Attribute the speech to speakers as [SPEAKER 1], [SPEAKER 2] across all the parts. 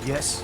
[SPEAKER 1] Yes?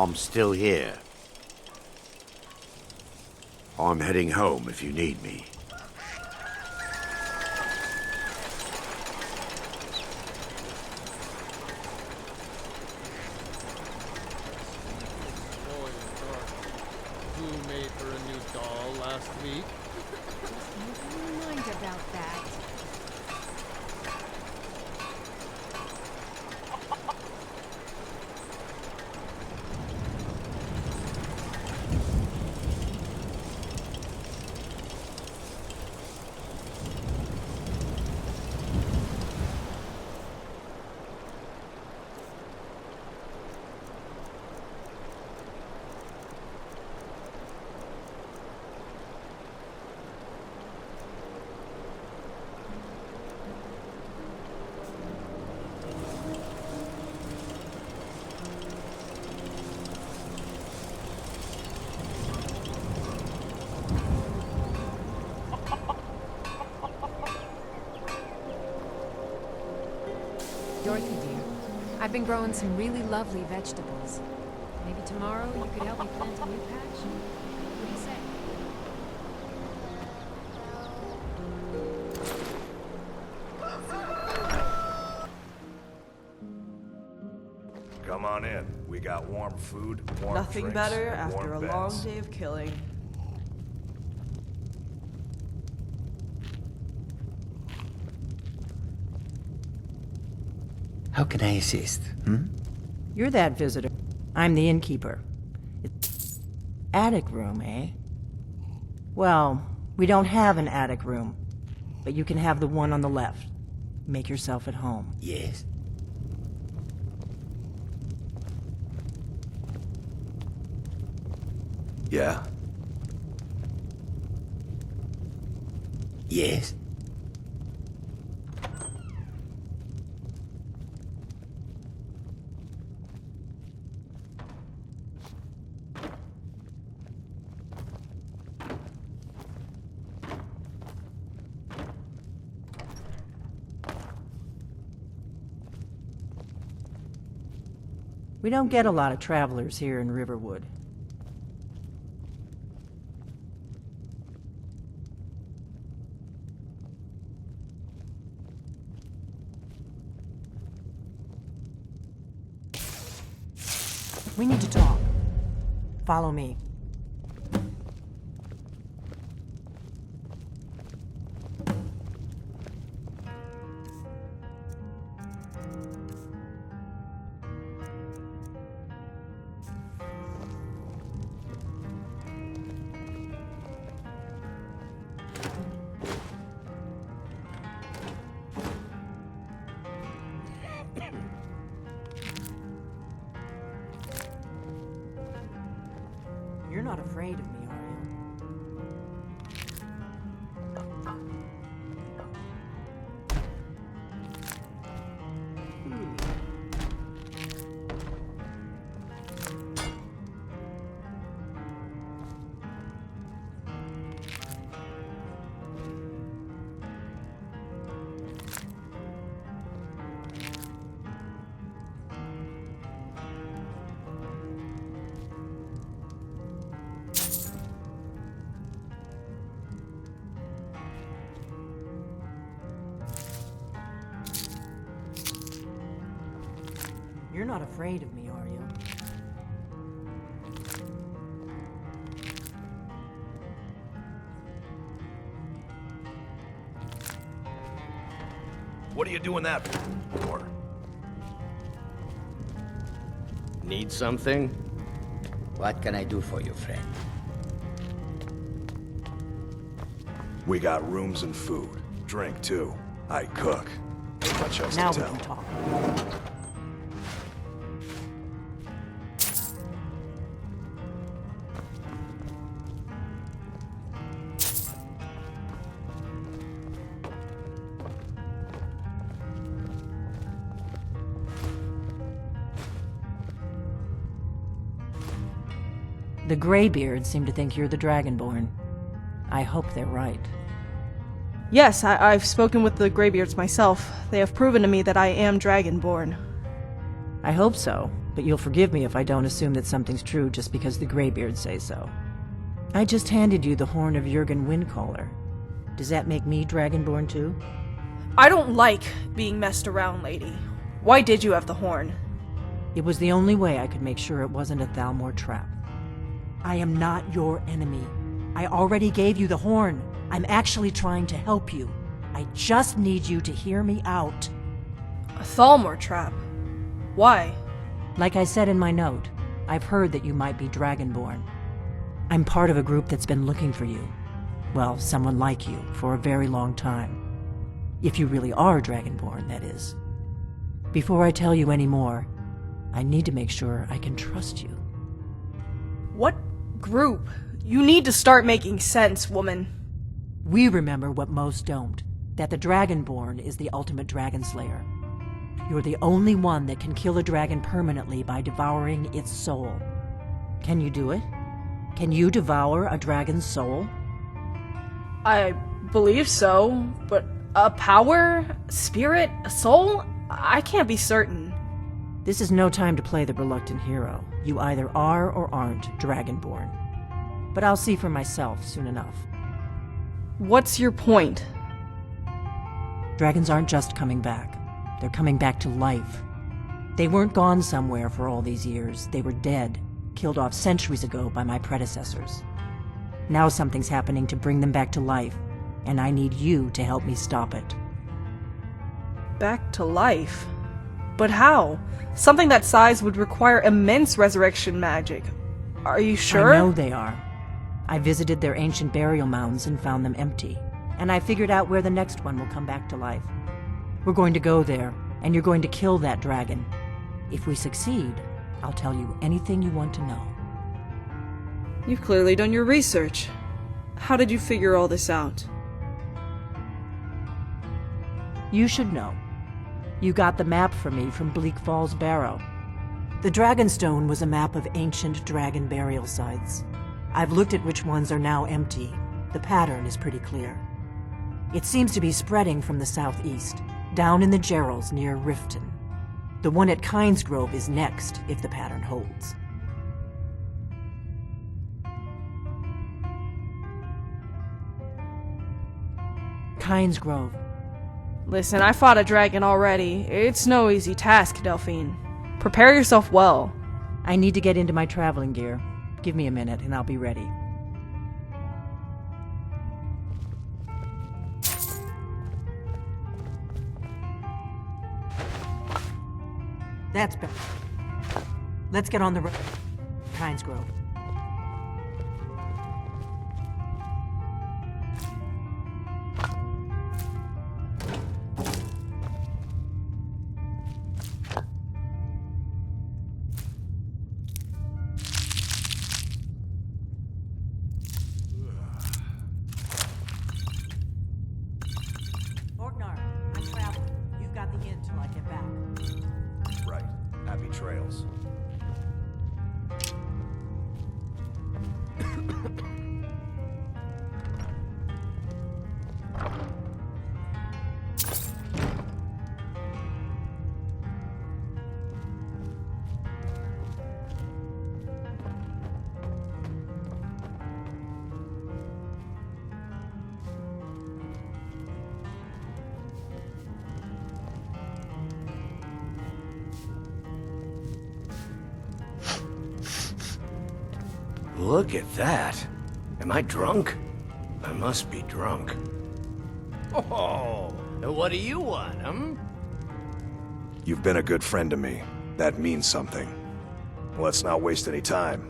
[SPEAKER 2] I'm still here. I'm heading home if you need me.
[SPEAKER 3] Who made her a new doll last week?
[SPEAKER 4] Never mind about that. I've been growing some really lovely vegetables. Maybe tomorrow you could help me plant a new patch? What do you say?
[SPEAKER 1] Come on in. We got warm food, warm
[SPEAKER 5] Nothing
[SPEAKER 1] drinks,
[SPEAKER 5] better
[SPEAKER 1] and
[SPEAKER 5] after a
[SPEAKER 1] warm
[SPEAKER 5] long
[SPEAKER 1] beds.
[SPEAKER 5] day of killing.
[SPEAKER 6] How can I assist?
[SPEAKER 7] You're that visitor. I'm the innkeeper. Attic room, eh? Well, we don't have an attic room, but you can have the one on the left. Make yourself at home.
[SPEAKER 6] Yes.
[SPEAKER 1] Yeah.
[SPEAKER 6] Yes.
[SPEAKER 7] We don't get a lot of travelers here in Riverwood. We need to talk. Follow me. You're not afraid of me, are you? You're not afraid of me, are you?
[SPEAKER 1] What are you doing that for?
[SPEAKER 3] Need something?
[SPEAKER 6] What can I do for you, friend?
[SPEAKER 1] We got rooms and food. Drink, too. I cook. Much else
[SPEAKER 7] Now
[SPEAKER 1] to
[SPEAKER 7] we
[SPEAKER 1] tell.
[SPEAKER 7] can talk. The Greybeards seem to think you're the Dragonborn. I hope they're right.
[SPEAKER 5] Yes, I've spoken with the Greybeards myself. They have proven to me that I am Dragonborn.
[SPEAKER 7] I hope so, but you'll forgive me if I don't assume that something's true just because the Greybeards say so. I just handed you the horn of Jurgen Windcaller. Does that make me Dragonborn too?
[SPEAKER 5] I don't like being messed around, lady. Why did you have the horn?
[SPEAKER 7] It was the only way I could make sure it wasn't a Thalmor trap. I am not your enemy. I already gave you the horn. I'm actually trying to help you. I just need you to hear me out.
[SPEAKER 5] A Thalmor trap? Why?
[SPEAKER 7] Like I said in my note, I've heard that you might be Dragonborn. I'm part of a group that's been looking for you. Well, someone like you, for a very long time. If you really are Dragonborn, that is. Before I tell you any more, I need to make sure I can trust you.
[SPEAKER 5] What group? You need to start making sense, woman.
[SPEAKER 7] We remember what most don't, that the Dragonborn is the ultimate dragon slayer. You're the only one that can kill a dragon permanently by devouring its soul. Can you do it? Can you devour a dragon's soul?
[SPEAKER 5] I believe so, but a power? Spirit? A soul? I can't be certain.
[SPEAKER 7] This is no time to play the reluctant hero. You either are or aren't Dragonborn. But I'll see for myself soon enough.
[SPEAKER 5] What's your point?
[SPEAKER 7] Dragons aren't just coming back. They're coming back to life. They weren't gone somewhere for all these years. They were dead, killed off centuries ago by my predecessors. Now something's happening to bring them back to life, and I need you to help me stop it.
[SPEAKER 5] Back to life? But how? Something that size would require immense resurrection magic. Are you sure?
[SPEAKER 7] I know they are. I visited their ancient burial mounds and found them empty. And I figured out where the next one will come back to life. We're going to go there, and you're going to kill that dragon. If we succeed, I'll tell you anything you want to know.
[SPEAKER 5] You've clearly done your research. How did you figure all this out?
[SPEAKER 7] You should know. You got the map for me from Bleak Falls Barrow. The Dragonstone was a map of ancient dragon burial sites. I've looked at which ones are now empty. The pattern is pretty clear. It seems to be spreading from the southeast, down in the Gerals near Riften. The one at Kynesgrove is next, if the pattern holds. Kynesgrove.
[SPEAKER 5] Listen, I fought a dragon already. It's no easy task, Delphine. Prepare yourself well.
[SPEAKER 7] I need to get into my traveling gear. Give me a minute and I'll be ready. That's better. Let's get on the road. Kynesgrove. Orgnar, I'm traveling. You've got the inn till I get back.
[SPEAKER 1] Right. Happy trails.
[SPEAKER 3] Look at that. Am I drunk? I must be drunk. Oh, what do you want,
[SPEAKER 1] You've been a good friend to me. That means something. Let's not waste any time.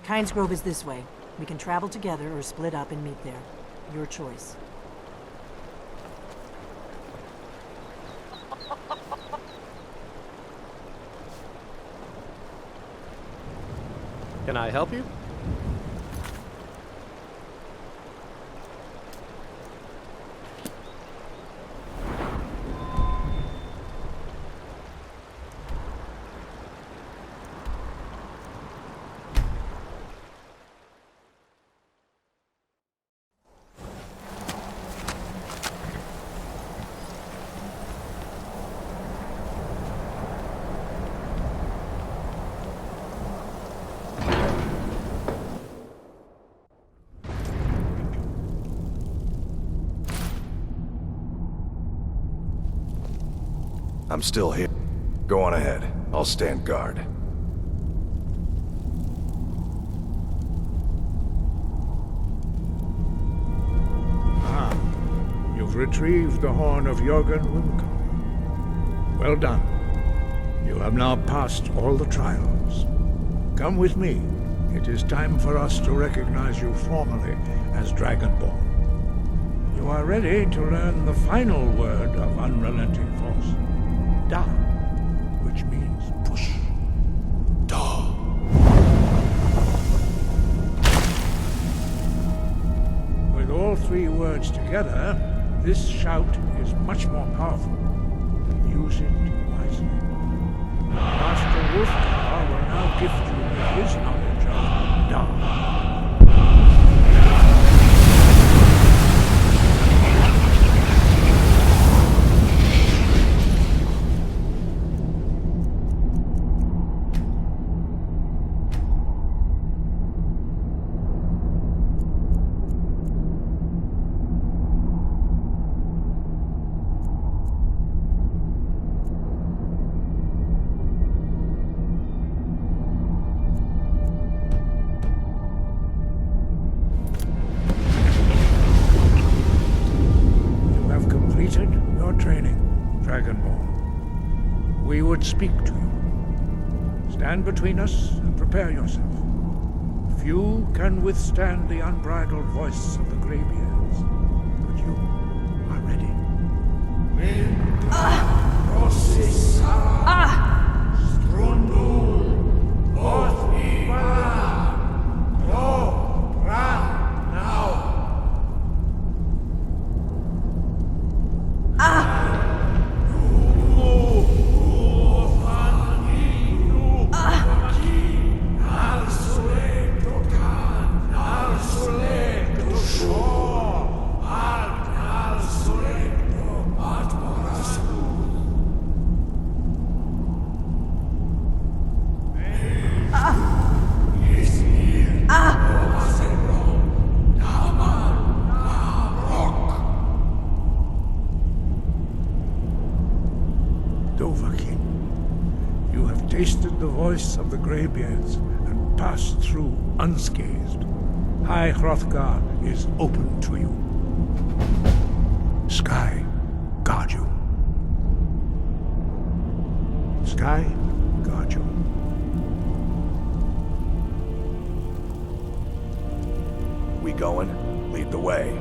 [SPEAKER 7] Kynesgrove is this way. We can travel together or split up and meet there. Your choice.
[SPEAKER 3] Can I help you?
[SPEAKER 1] I'm still here. Go on ahead. I'll stand guard.
[SPEAKER 8] You've retrieved the horn of Jörgen Wimco. Well done. You have now passed all the trials. Come with me. It is time for us to recognize you formally as Dragonborn. You are ready to learn the final word of unrelenting force. Da, which means push. Da. With all three words together, this shout is much more powerful. Use it wisely. Master Wolfgar will now now gift you with his knowledge of dark. Your training, Dragonborn. We would speak to you. Stand between us and prepare yourself. Few can withstand the unbridled voice of the Greybeards, but you are ready. You have tasted the voice of the Greybeards and passed through unscathed. High Hrothgar is open to you. Sky, guard you. Sky, guard you.
[SPEAKER 1] We going? Lead the way.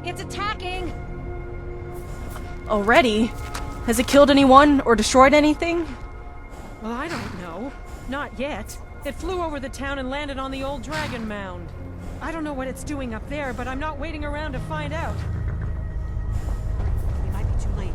[SPEAKER 4] It's attacking!
[SPEAKER 5] Already? Has it killed anyone or destroyed anything?
[SPEAKER 7] Well, I don't know. Not yet. It flew over the town and landed on the old dragon mound. I don't know what it's doing up there, but I'm not waiting around to find out. We might be too late.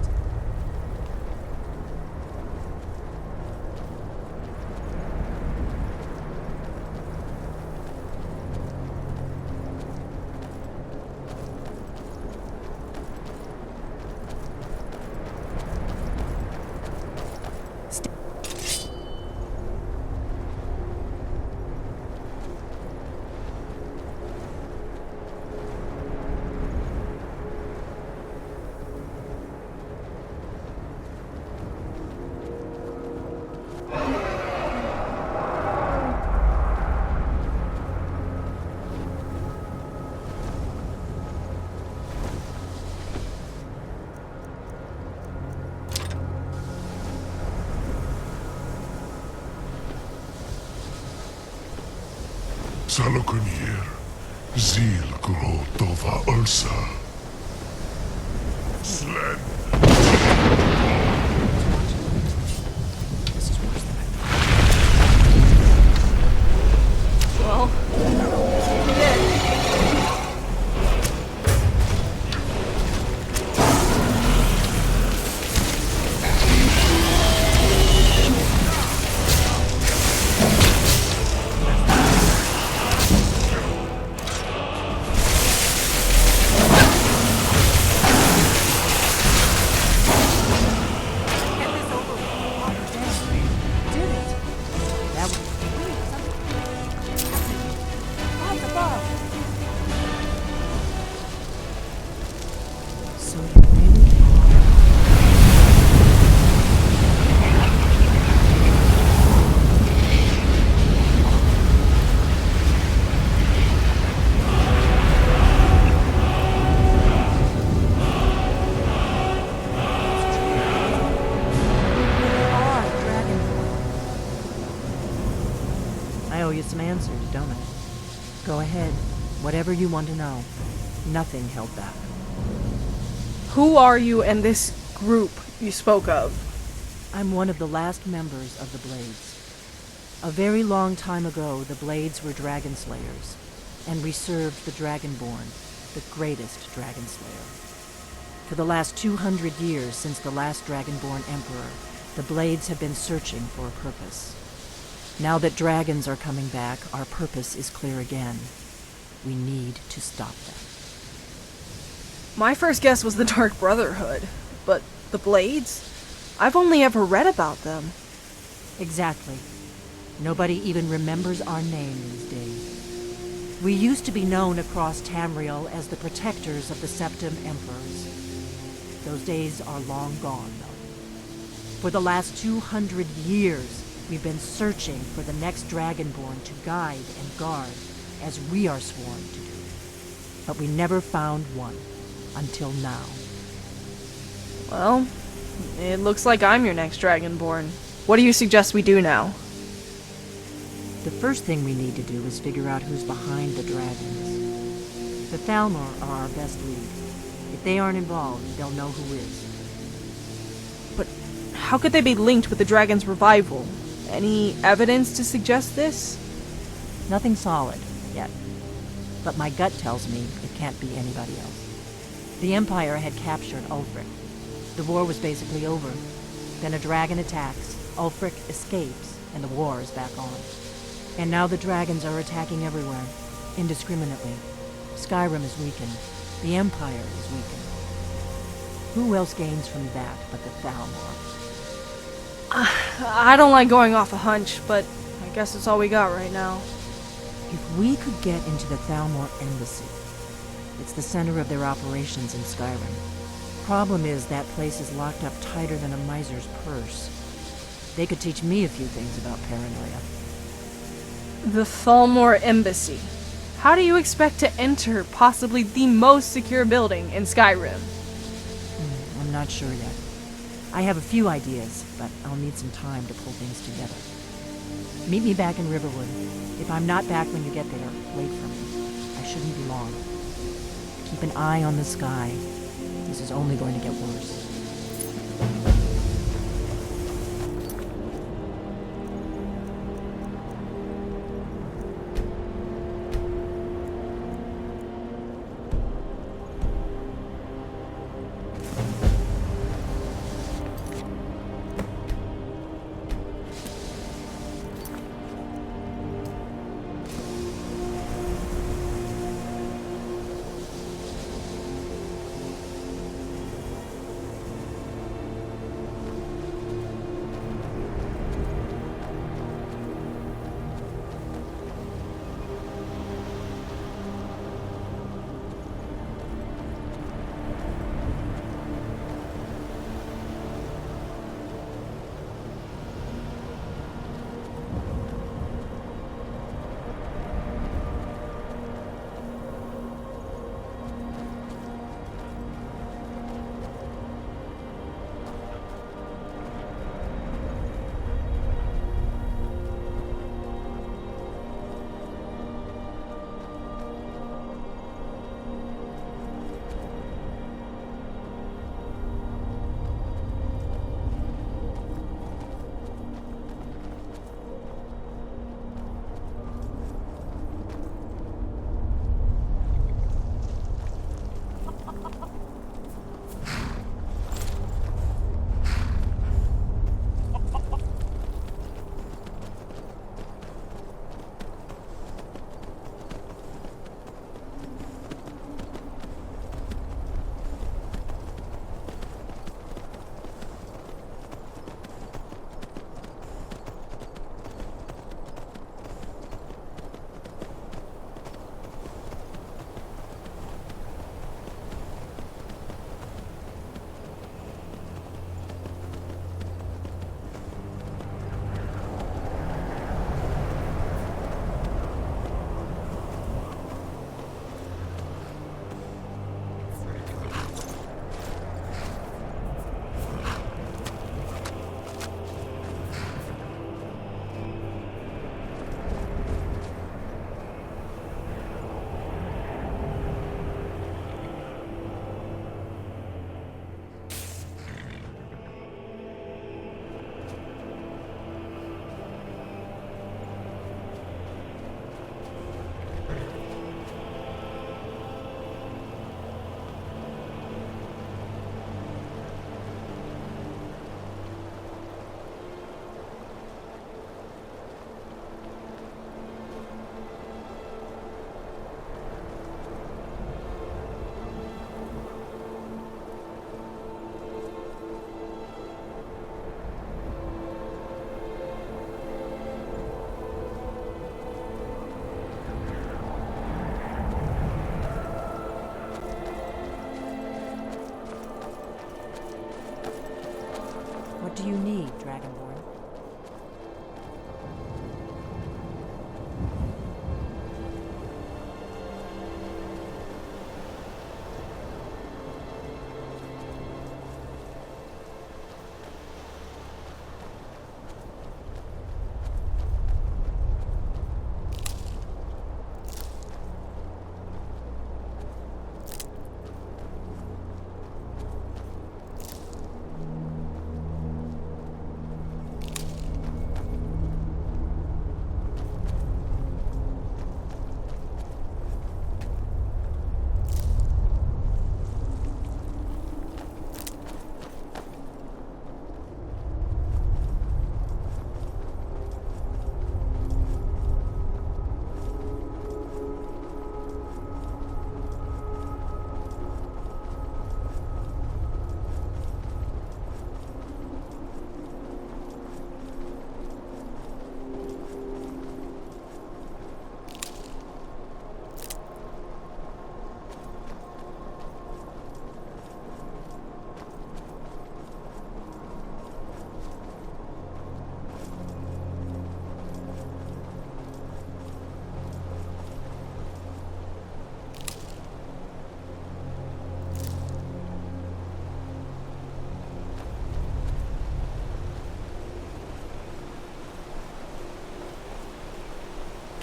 [SPEAKER 9] Salokunir, Zil Gro Tova Ulsa. Slen.
[SPEAKER 5] Well,
[SPEAKER 7] I owe you some answers, don't I? Go ahead. Whatever you want to know. Nothing held back.
[SPEAKER 5] Who are you and this group you spoke of?
[SPEAKER 7] I'm one of the last members of the Blades. A very long time ago, the Blades were dragon slayers, and we served the Dragonborn, the greatest dragon slayer. For the last 200 years since the last Dragonborn Emperor, the Blades have been searching for a purpose. Now that dragons are coming back, our purpose is clear again. We need to stop them.
[SPEAKER 5] My first guess was the Dark Brotherhood, but the Blades? I've only ever read about them.
[SPEAKER 7] Exactly. Nobody even remembers our name these days. We used to be known across Tamriel as the protectors of the Septim Emperors. Those days are long gone, though. For the last 200 years, we've been searching for the next Dragonborn to guide and guard, as we are sworn to do. But we never found one, until now.
[SPEAKER 5] Well, it looks like I'm your next Dragonborn. What do you suggest we do now?
[SPEAKER 7] The first thing we need to do is figure out who's behind the dragons. The Thalmor are our best lead. If they aren't involved, they'll know who is.
[SPEAKER 5] But how could they be linked with the dragon's revival? Any evidence to suggest this?
[SPEAKER 7] Nothing solid, yet. But my gut tells me it can't be anybody else. The Empire had captured Ulfric. The war was basically over. Then a dragon attacks, Ulfric escapes, and the war is back on. And now the dragons are attacking everywhere, indiscriminately. Skyrim is weakened. The Empire is weakened. Who else gains from that but the Thalmor?
[SPEAKER 5] I don't like going off a hunch, but I guess it's all we got right now.
[SPEAKER 7] If we could get into the Thalmor embassy, it's the center of their operations in Skyrim. Problem is, that place is locked up tighter than a miser's purse. They could teach me a few things about paranoia.
[SPEAKER 5] The Thalmor Embassy. How do you expect to enter possibly the most secure building in Skyrim?
[SPEAKER 7] I'm not sure yet. I have a few ideas, but I'll need some time to pull things together. Meet me back in Riverwood. If I'm not back when you get there, wait for me. I shouldn't be long. Keep an eye on the sky. This is only going to get worse.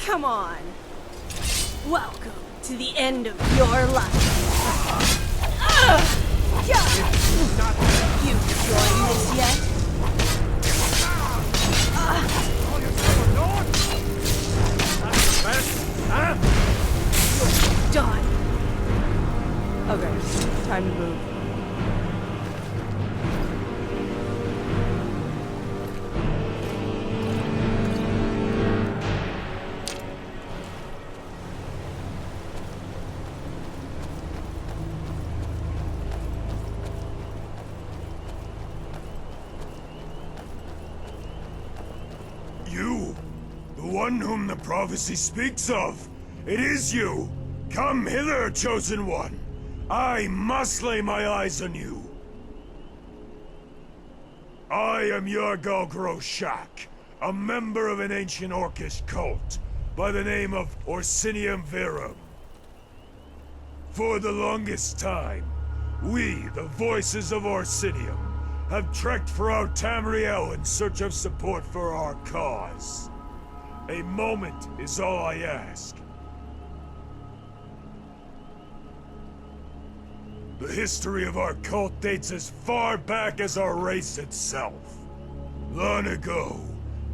[SPEAKER 5] Come on. Welcome to the end of your life. You enjoying this yet? You're done. Okay, time to move.
[SPEAKER 1] You, the one whom the prophecy speaks of. It is you. Come hither, chosen one. I must lay my eyes on you. I am Yargal Groshak, a member of an ancient Orcish cult by the name of Orsinium Verum. For the longest time, we, the voices of Orsinium, have trekked throughout Tamriel in search of support for our cause. A moment is all I ask. The history of our cult dates as far back as our race itself. Long ago,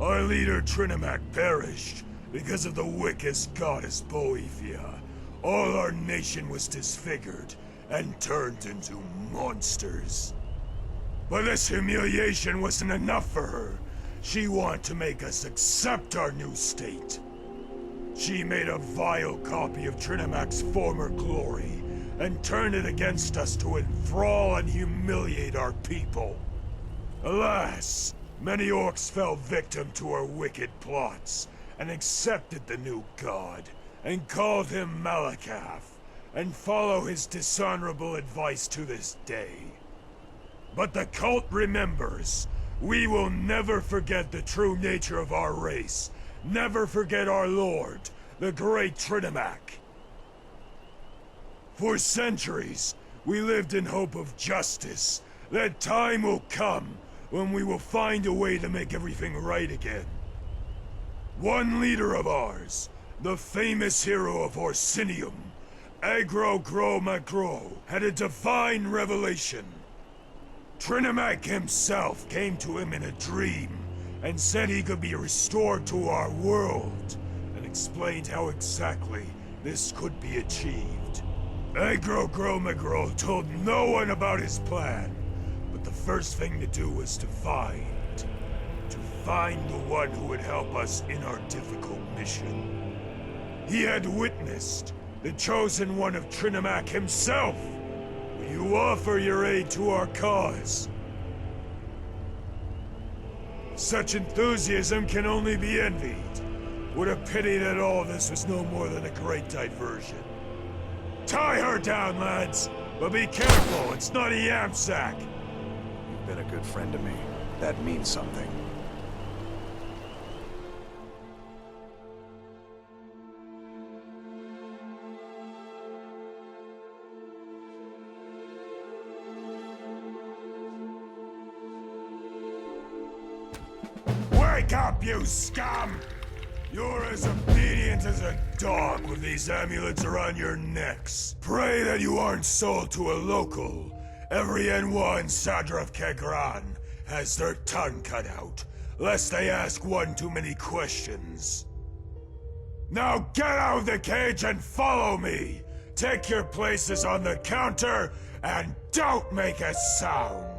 [SPEAKER 1] our leader Trinimac perished because of the wicked goddess Boethia. All our nation was disfigured and turned into monsters. But this humiliation wasn't enough for her. She wanted to make us accept our new state. She made a vile copy of Trinimac's former glory and turned it against us to enthrall and humiliate our people. Alas, many orcs fell victim to her wicked plots and accepted the new god and called him Malakath and follow his dishonorable advice to this day. But the cult remembers. We will never forget the true nature of our race. Never forget our lord, the great Trinimac. For centuries, we lived in hope of justice. That time will come when we will find a way to make everything right again. One leader of ours, the famous hero of Orsinium, Agro Gro Magro, had a divine revelation. Trinimac himself came to him in a dream and said he could be restored to our world, and explained how exactly this could be achieved. Agro Gro Magro told no one about his plan, but the first thing to do was to find the one who would help us in our difficult mission. He had witnessed the chosen one of Trinimac himself. Will you offer your aid to our cause? Such enthusiasm can only be envied. What a pity that all this was no more than a great diversion. Tie her down, lads! But be careful, it's not a yam sack! You've been a good friend to me. That means something. Wake up, you scum! You're as obedient as a dog with these amulets around your necks. Pray that you aren't sold to a local. Every Enwa in Sadrav Kegran has their tongue cut out, lest they ask one too many questions. Now get out of the cage and follow me! Take your places on the counter, and don't make a sound!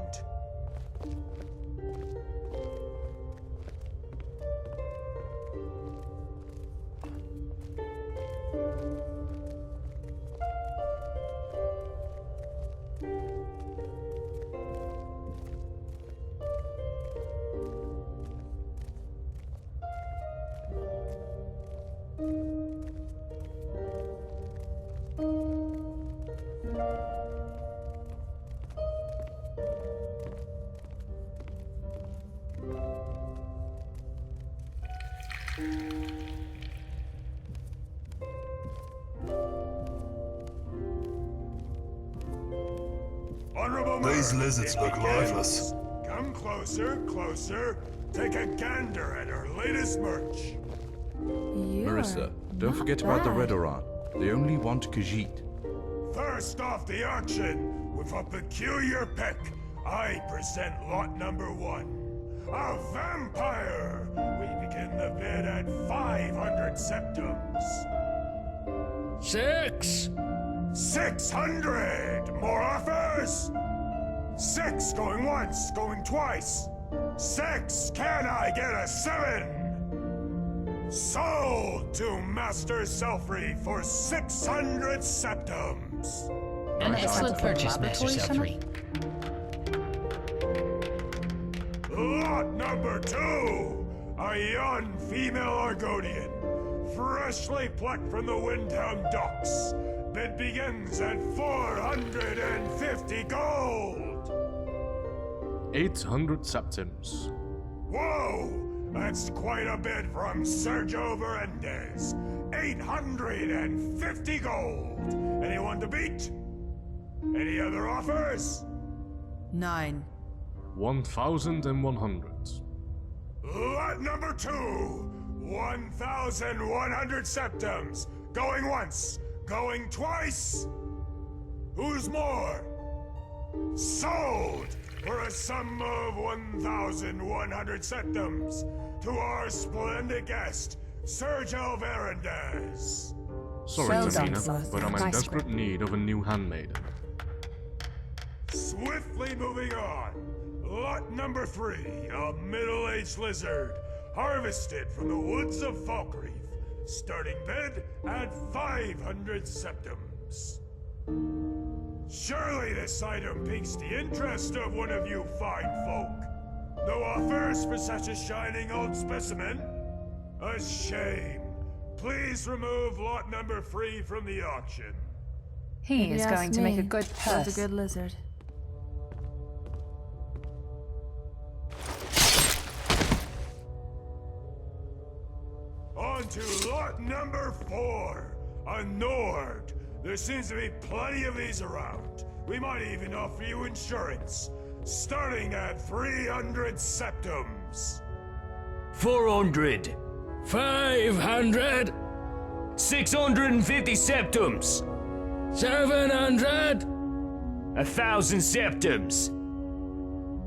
[SPEAKER 9] These lizards look lifeless.
[SPEAKER 1] Come closer, closer. Take a gander at our latest merch.
[SPEAKER 5] Yeah.
[SPEAKER 10] sir. Don't forget about the Redoran. They only want Khajiit.
[SPEAKER 1] First off the auction, with a peculiar pick, I present lot number 1. A vampire! We begin the bid at 500 septums. 600! More offers? 6 going once, going twice. 6! Can I get a 7? Sold to Master Selfree for 600 septums.
[SPEAKER 6] An excellent purchase, Master Selfree.
[SPEAKER 1] Lot number 2! A young female Argonian, freshly plucked from the Windhelm docks. Bid begins at 450 gold!
[SPEAKER 11] 800 septums.
[SPEAKER 1] Whoa! That's quite a bid from Sergio Verendes. 850 gold! Anyone to beat? Any other offers?
[SPEAKER 12] 9.
[SPEAKER 11] 1,100.
[SPEAKER 1] Lot number 2! 1,100 septums! Going once! Going twice! Who's more? Sold! For a sum of 1,100 septums to our splendid guest, Sergio Verendes.
[SPEAKER 11] Sorry,
[SPEAKER 12] Well done,
[SPEAKER 11] Tamina,
[SPEAKER 12] sir.
[SPEAKER 11] but I'm in
[SPEAKER 4] Nice
[SPEAKER 11] desperate need of a new handmaiden.
[SPEAKER 1] Swiftly moving on. Lot number 3, a middle-aged lizard, harvested from the woods of Falkreath. Starting bid at 500 septums. Surely this item piques the interest of one of you fine folk. No offers for such a shining old specimen? A shame. Please remove lot number 3 from the auction.
[SPEAKER 12] He is going to make a good purse.
[SPEAKER 13] That's a good lizard.
[SPEAKER 1] On to lot number 4, a Nord. There seems to be plenty of these around. We might even offer you insurance, starting at 300 septums.
[SPEAKER 3] 400. 500. 650 septums. 700. 1,000 septums.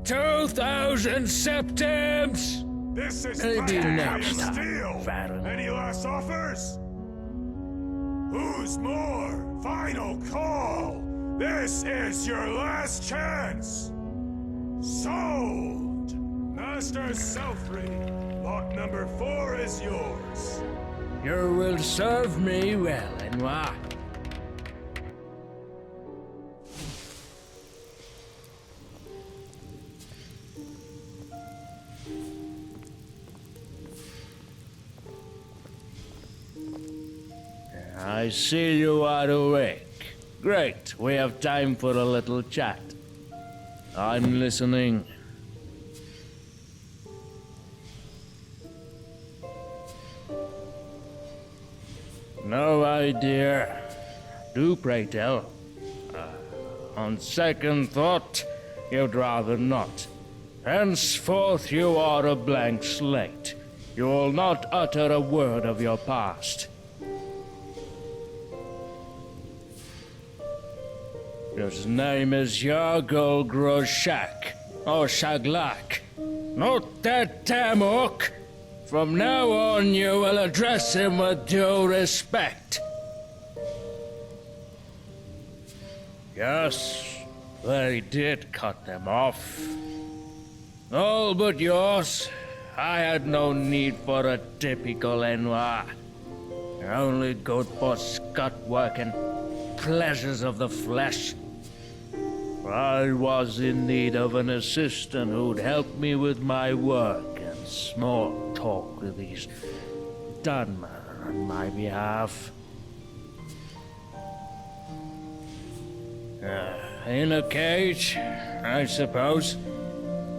[SPEAKER 3] 2,000 septums.
[SPEAKER 1] This is
[SPEAKER 3] Maybe next
[SPEAKER 1] practically a
[SPEAKER 3] time,
[SPEAKER 1] steal.
[SPEAKER 3] Baron.
[SPEAKER 1] Any last offers? Who's more? Final call. This is your last chance. Sold. Master Selfree, lot number 4 is yours.
[SPEAKER 3] You will serve me well, Enwa. I see you are awake. Great, we have time for a little chat. I'm listening. No idea. Do pray tell. On second thought, you'd rather not. Henceforth you are a blank slate. You will not utter a word of your past. His name is Yargol Groshak, or Shaglak. Not that Tamok. From now on, you will address him with due respect. Yes, they did cut them off. All but yours. I had no need for a typical Enwa. Only good for scut work and pleasures of the flesh. I was in need of an assistant who'd help me with my work and small talk with these Dunmer on my behalf. In a cage, I suppose.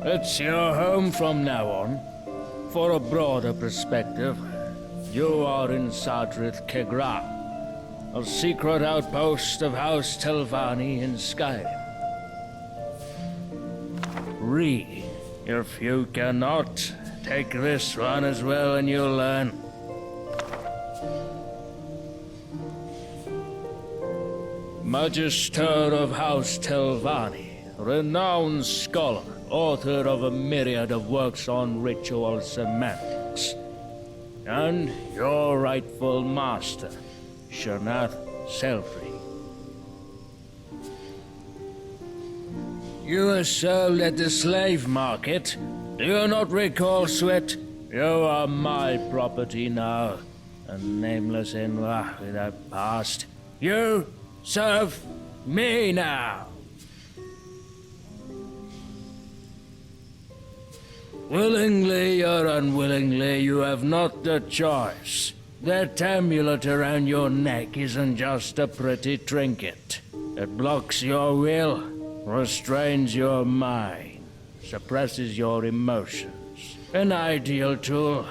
[SPEAKER 3] It's your home from now on. For a broader perspective, you are in Sadrith Kegra, a secret outpost of House Telvanni in Skyrim. Read. If you cannot, take this one as well and you'll learn. Magister of House Telvanni, renowned scholar, author of a myriad of works on ritual semantics. And your rightful master, Shanath Selfrey. You were sold at the slave market. Do you not recall, Sweat? You are my property now, a nameless Enwa without past. You serve me now. Willingly or unwillingly, you have not the choice. That amulet around your neck isn't just a pretty trinket. It blocks your will, restrains your mind, suppresses your emotions. An ideal tool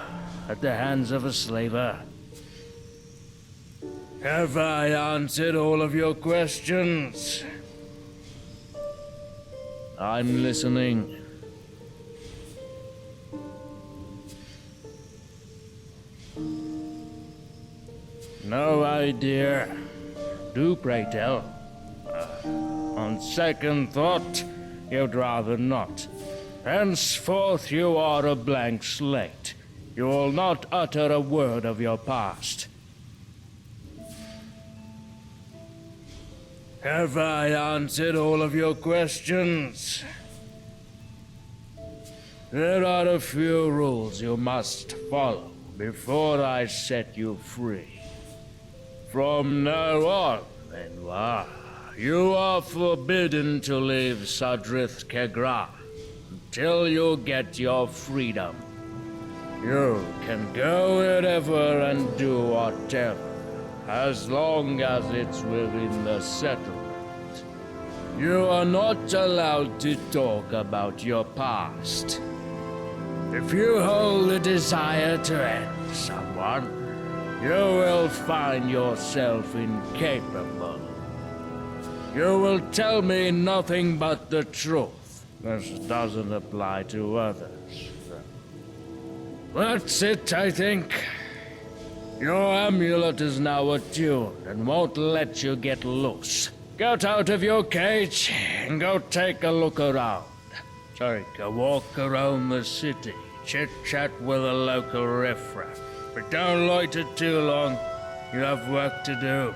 [SPEAKER 3] at the hands of a slaver. Have I answered all of your questions? I'm listening. No idea. Do pray tell. On second thought, you'd rather not. Henceforth you are a blank slate. You will not utter a word of your past. Have I answered all of your questions? There are a few rules you must follow before I set you free. From now on, Enwa, you are forbidden to leave Sadrith Kegra until you get your freedom. You can go wherever and do whatever, as long as it's within the settlement. You are not allowed to talk about your past. If you hold a desire to end someone, you will find yourself incapable. You will tell me nothing but the truth. This doesn't apply to others. That's it, I think. Your amulet is now attuned and won't let you get loose. Get out of your cage and go take a look around. Take a walk around the city. Chit-chat with a local riffraff. But don't loiter too long. You have work to do.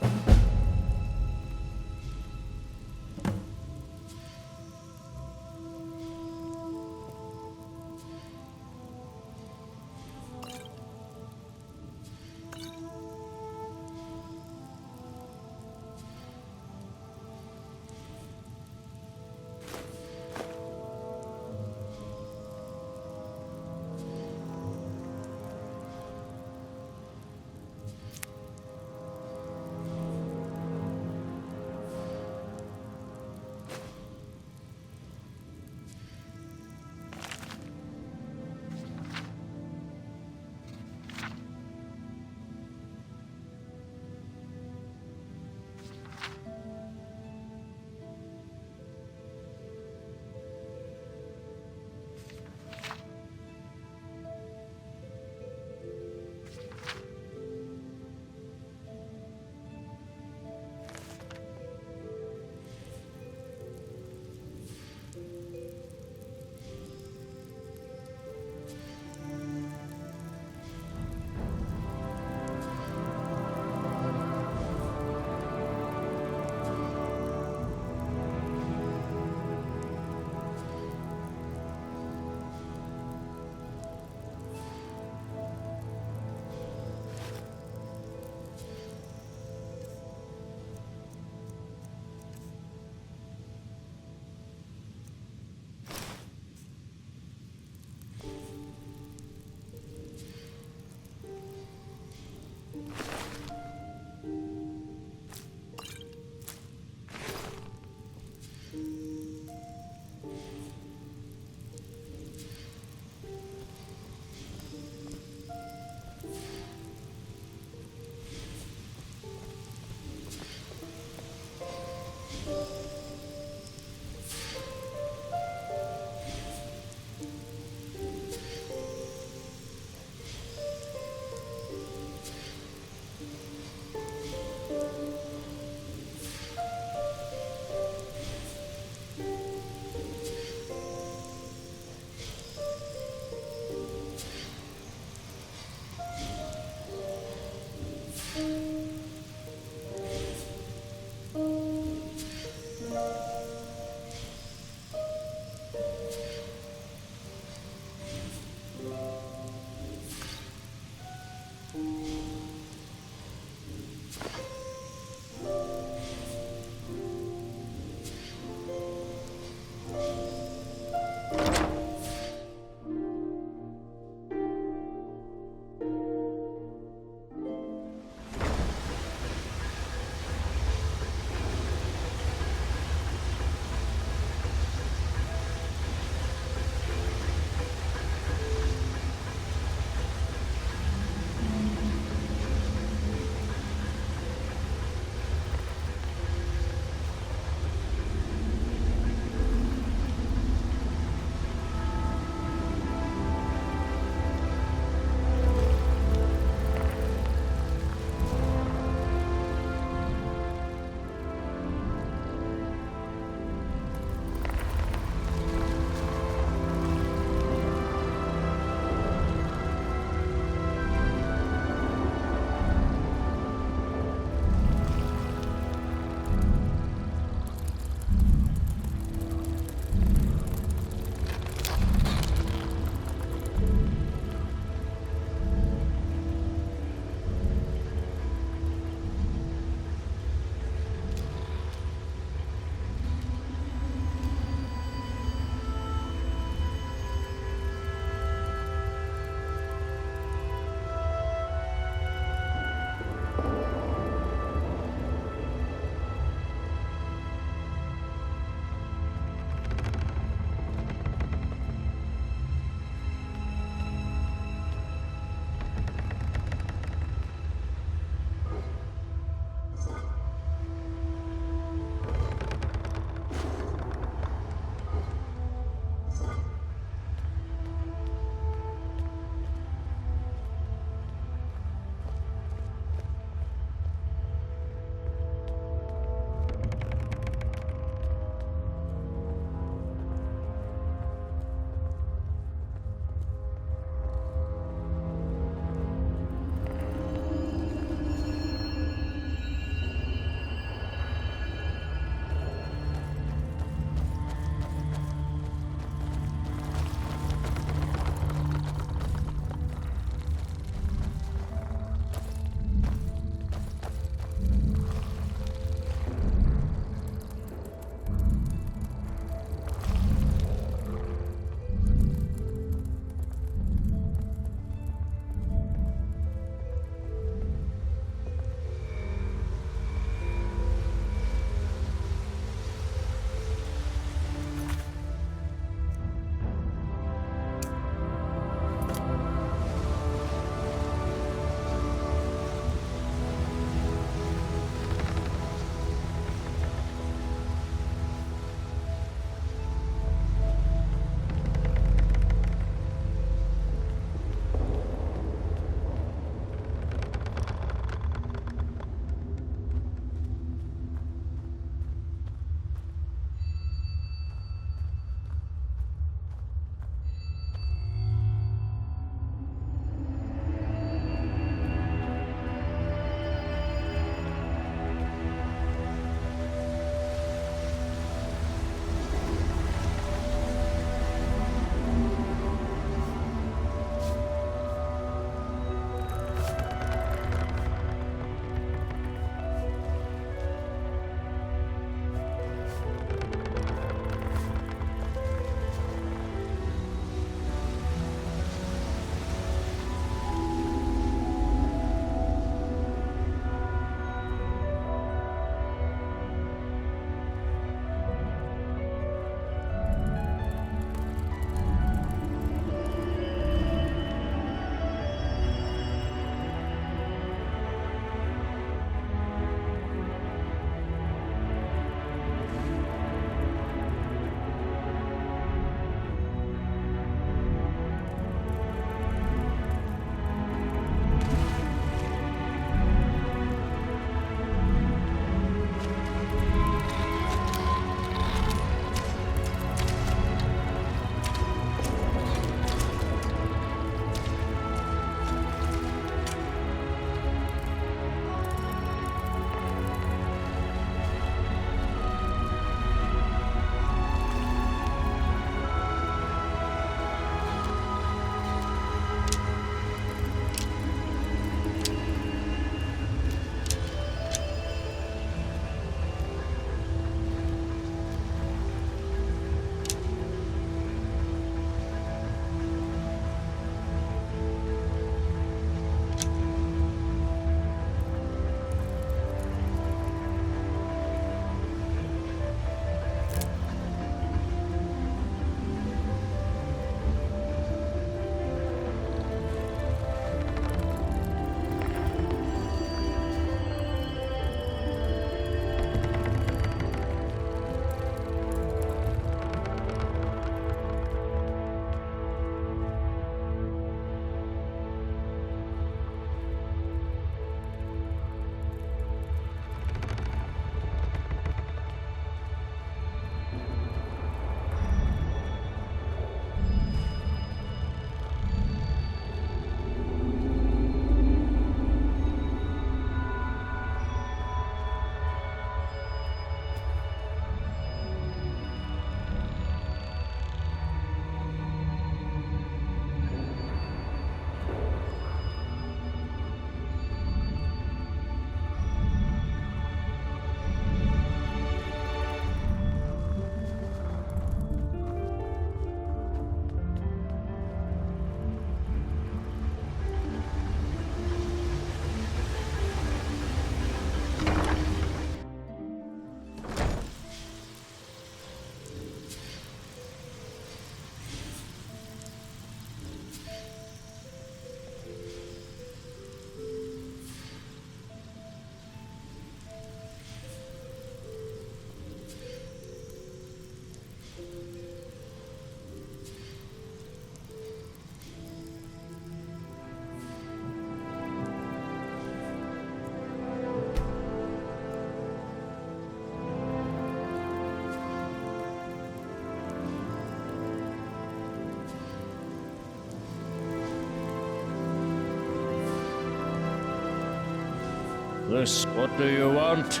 [SPEAKER 3] This, what do you want?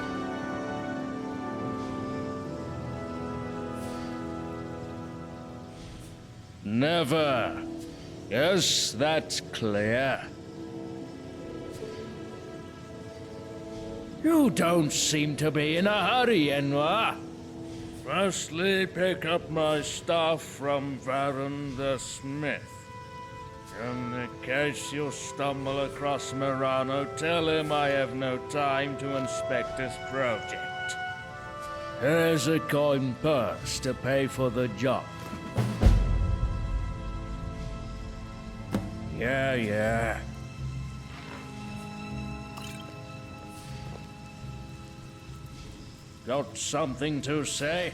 [SPEAKER 3] Never. Yes, that's clear. You don't seem to be in a hurry, Enwa. Firstly, pick up my stuff from Varun the Smith. In case you stumble across Murano, tell him I have no time to inspect his project. Here's a coin purse to pay for the job. Yeah. Got something to say?